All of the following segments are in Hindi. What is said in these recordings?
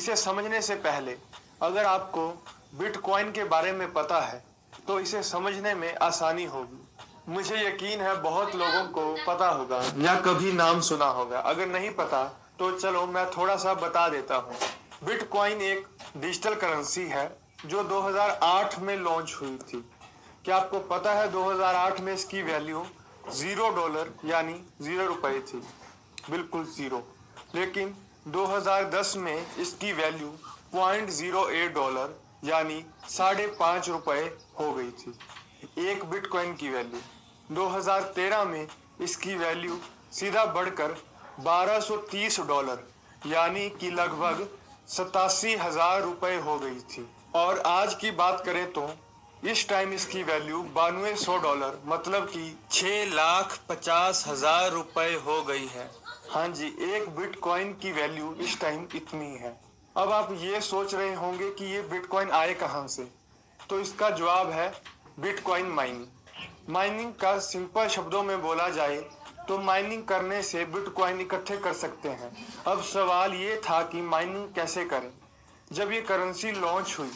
इसे समझने से पहले अगर आपको बिटकॉइन के बारे में पता है तो इसे समझने में आसानी होगी। मुझे यकीन है बहुत लोगों को पता होगा या कभी नाम सुना होगा। अगर नहीं पता तो चलो मैं थोड़ा सा बता देता हूँ। बिटकॉइन एक डिजिटल करेंसी है जो 2008 में लॉन्च हुई थी। क्या आपको पता है 2008 में इसकी वैल्यू $0 यानी 0 रुपए थी, बिल्कुल जीरो। लेकिन 2010 में इसकी वैल्यू $0.08 यानी ₹5.5 हो गई थी। एक बिटकॉइन की वैल्यू 2013 में इसकी वैल्यू सीधा बढ़कर $1230 यानी कि लगभग 87,000 रुपए हो गई थी। और आज की बात करें तो इस टाइम इसकी वैल्यू $9200 मतलब कि 6,50,000 रुपए हो गई है। हाँ जी, एक बिटकॉइन की वैल्यू इस टाइम इतनी है। अब आप ये सोच रहे होंगे कि ये बिटकॉइन आए कहाँ से, तो इसका जवाब है बिटकॉइन माइनिंग। माइनिंग का सिंपल शब्दों में बोला जाए तो माइनिंग करने से बिटकॉइन इकट्ठे कर सकते हैं। अब सवाल ये था कि माइनिंग कैसे करें। जब ये करेंसी लॉन्च हुई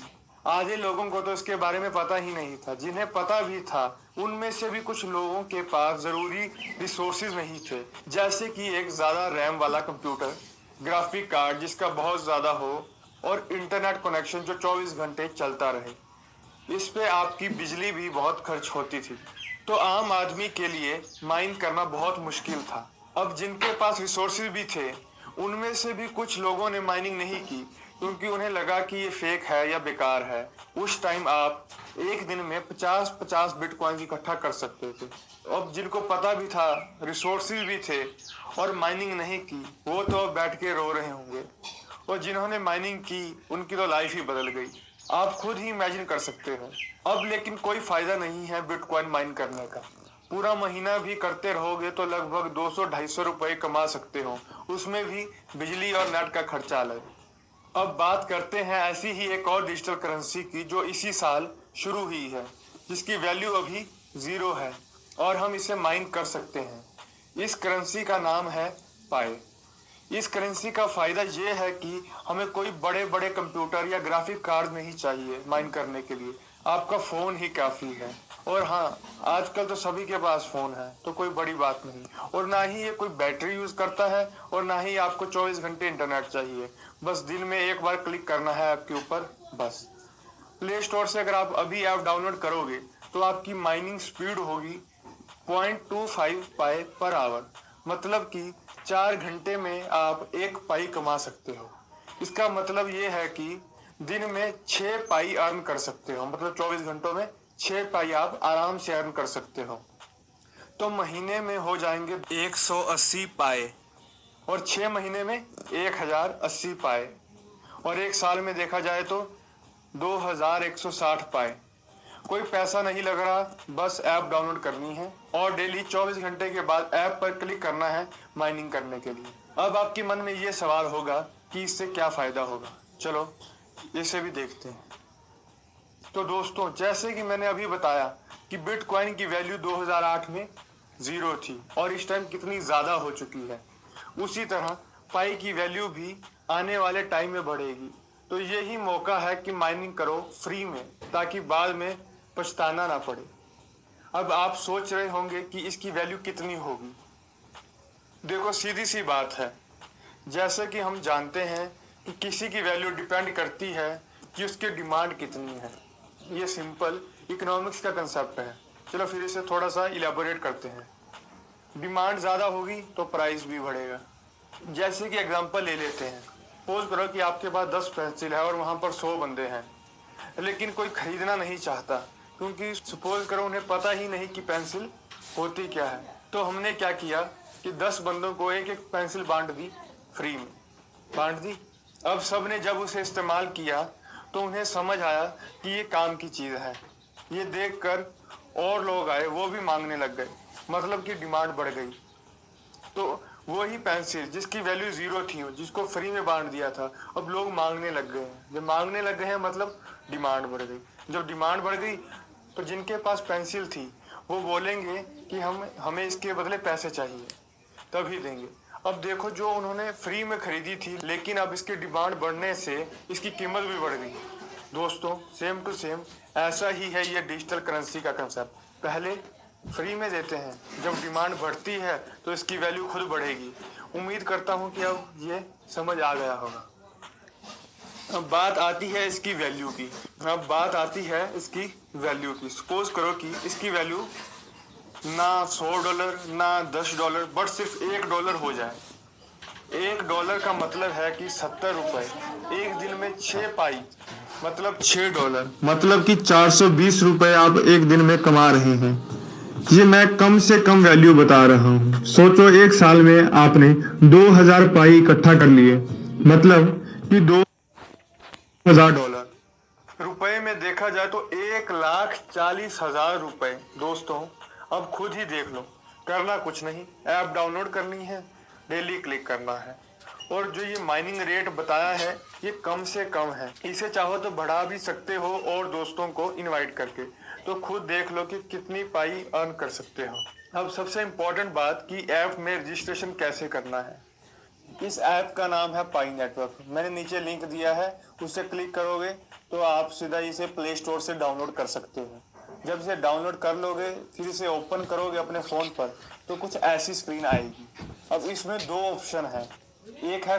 आधे लोगों को तो इसके बारे में पता ही नहीं था। जिन्हें पता भी था उनमें से भी कुछ लोगों के पास जरूरी रिसोर्सेज नहीं थे, जैसे कि एक ज्यादा रैम वाला कंप्यूटर, ग्राफिक कार्ड जिसका बहुत ज्यादा हो और इंटरनेट कनेक्शन जो 24 घंटे चलता रहे। इस पे आपकी बिजली भी बहुत खर्च होती थी, तो आम आदमी के लिए माइन करना बहुत मुश्किल था। अब जिनके पास रिसोर्सेज भी थे उनमें से भी कुछ लोगों ने माइनिंग नहीं की क्योंकि उन्हें लगा कि ये फेक है या बेकार है। उस टाइम आप एक दिन में 50-50 बिटकॉइन इकट्ठा कर सकते थे। अब जिनको पता भी था, रिसोर्सेज भी थे और माइनिंग नहीं की, वो तो बैठ के रो रहे होंगे। और जिन्होंने माइनिंग की उनकी तो लाइफ ही बदल गई। आप खुद ही इमेजिन कर सकते हो। अब लेकिन कोई फायदा नहीं है बिटकॉइन माइन करने का। पूरा महीना भी करते रहोगे तो लगभग 200-250 रुपए कमा सकते हो, उसमें भी बिजली और नेट का खर्चा अलग। अब बात करते हैं ऐसी ही एक और डिजिटल करेंसी की जो इसी साल शुरू हुई है, जिसकी वैल्यू अभी 0 है और हम इसे माइन कर सकते हैं। इस करेंसी का नाम है पाई। इस करेंसी का फायदा ये है कि हमें कोई बड़े बड़े कंप्यूटर या ग्राफिक कार्ड नहीं चाहिए माइन करने के लिए, आपका फोन ही काफी है। और हाँ, आजकल तो सभी के पास फोन है तो कोई बड़ी बात नहीं। और ना ही ये कोई बैटरी यूज करता है और ना ही आपको 24 घंटे इंटरनेट चाहिए। बस दिन में एक बार क्लिक करना है ऐप के ऊपर, बस। प्ले स्टोर से अगर आप अभी ऐप डाउनलोड करोगे तो आपकी माइनिंग स्पीड होगी 0.25 पाई पर आवर, मतलब कि 4 घंटे में आप 1 पाई कमा सकते हो। इसका मतलब ये है कि दिन में 6 पाई अर्न कर सकते हो, मतलब 24 घंटों में 6 पाई आप आराम से अर्न कर सकते हो। तो महीने में हो जाएंगे 180 पाए और 6 महीने में 1080 पाए और एक साल में देखा जाए तो 2160 पाए। कोई पैसा नहीं लग रहा, बस ऐप डाउनलोड करनी है और डेली 24 घंटे के बाद ऐप पर क्लिक करना है माइनिंग करने के लिए। अब आपके मन में ये सवाल होगा कि इससे क्या फायदा होगा। चलो इसे भी देखते हैं। तो दोस्तों, जैसे कि मैंने अभी बताया कि बिटकॉइन की वैल्यू 2008 में 0 थी और इस टाइम कितनी ज्यादा हो चुकी है, उसी तरह पाई की वैल्यू भी आने वाले टाइम में बढ़ेगी। तो यही मौका है कि माइनिंग करो फ्री में, ताकि बाद में पछताना ना पड़े। अब आप सोच रहे होंगे कि इसकी वैल्यू कितनी होगी। देखो, सीधी सी बात है, जैसे कि हम जानते हैं कि किसी की वैल्यू डिपेंड करती है कि उसकी डिमांड कितनी है। ये सिंपल इकोनॉमिक्स का कंसेप्ट है। चलो फिर इसे थोड़ा सा इलेबोरेट करते हैं। डिमांड ज्यादा होगी तो प्राइस भी बढ़ेगा। जैसे कि एग्जांपल ले लेते हैं, सपोज करो कि आपके पास 10 पेंसिल है और वहां पर 100 बंदे हैं, लेकिन कोई खरीदना नहीं चाहता क्योंकि सपोज करो उन्हें पता ही नहीं कि पेंसिल होती क्या है। तो हमने क्या किया कि 10 बंदों को एक एक पेंसिल बांट दी, फ्री में बांट दी। अब सब ने जब उसे इस्तेमाल किया तो उन्हें समझ आया कि ये काम की चीज है। ये देखकर और लोग आए, वो भी मांगने लग गए, मतलब कि डिमांड बढ़ गई। तो वही पेंसिल जिसकी वैल्यू 0 थी, जिसको फ्री में बांट दिया था, अब लोग मांगने लग गए हैं। जब मांगने लग गए हैं मतलब डिमांड बढ़ गई। जब डिमांड बढ़ गई तो जिनके पास पेंसिल थी वो बोलेंगे कि हमें इसके बदले पैसे चाहिए, तभी देंगे। अब देखो, जो उन्होंने फ्री में खरीदी थी, लेकिन अब इसकी डिमांड बढ़ने से इसकी कीमत भी बढ़ गई। दोस्तों, सेम टू सेम ऐसा ही है ये डिजिटल करेंसी का कंसेप्ट। पहले फ्री में देते हैं, जब डिमांड बढ़ती है तो इसकी वैल्यू खुद बढ़ेगी। उम्मीद करता हूँ कि अब ये समझ आ गया होगा। अब बात आती है इसकी वैल्यू की। सपोज करो कि इसकी वैल्यू ना $100 ना $10 बट सिर्फ $1 हो जाए। $1 का मतलब है कि 70 रुपए। एक दिन में 6 पाई मतलब $6, मतलब कि 420 रुपए आप एक दिन में कमा रहे हैं। ये मैं कम से कम वैल्यू बता रहा हूँ। सोचो, एक साल में आपने 2000 पाई इकट्ठा कर लिए, मतलब कि $2000। रुपए में देखा जाए तो 1,40,000 रुपए। दोस्तों, अब खुद ही देख लो। करना कुछ नहीं, ऐप डाउनलोड करनी है, डेली क्लिक करना है, और जो ये माइनिंग रेट बताया है ये कम से कम है। इसे चाहो तो बढ़ा भी सकते हो और दोस्तों को इनवाइट करके। तो खुद देख लो कि कितनी पाई अर्न कर सकते हो। अब सबसे इम्पोर्टेंट बात कि ऐप में रजिस्ट्रेशन कैसे करना है। इस ऐप का नाम है पाई नेटवर्क। मैंने नीचे लिंक दिया है, उससे क्लिक करोगे तो आप सीधा इसे प्ले स्टोर से डाउनलोड कर सकते हो। जब इसे डाउनलोड कर लोगे, फिर इसे ओपन करोगे अपने फ़ोन पर, तो कुछ ऐसी स्क्रीन आएगी। अब इसमें 2 ऑप्शन है। एक है